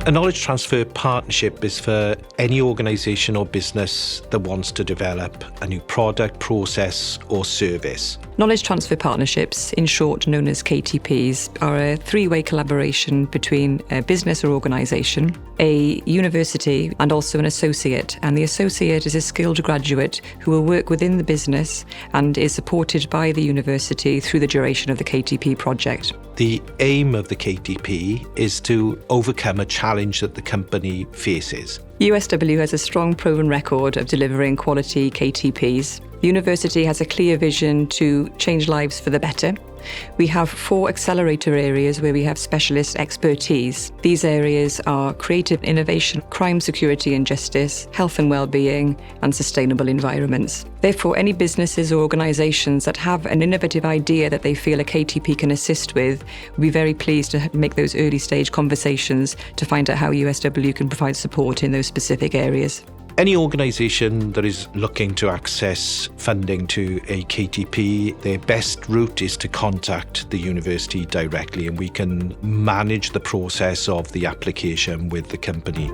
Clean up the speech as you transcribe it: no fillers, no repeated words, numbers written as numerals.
A knowledge transfer partnership is for any organisation or business that wants to develop a new product, process or service. Knowledge transfer partnerships, in short known as KTPs, are a three-way collaboration between a business or organisation, a university and also an associate. And the associate is a skilled graduate who will work within the business and is supported by the university through the duration of the KTP project. The aim of the KTP is to overcome a challenge that the company faces. USW has a strong proven record of delivering quality KTPs. The university has a clear vision to change lives for the better. We have 4 accelerator areas where we have specialist expertise. These areas are creative innovation, crime, security and justice, health and well-being, and sustainable environments. Therefore, any businesses or organisations that have an innovative idea that they feel a KTP can assist with, we'll be very pleased to make those early stage conversations to find out how USW can provide support in those specific areas. Any organisation that is looking to access funding to a KTP, their best route is to contact the university directly, and we can manage the process of the application with the company.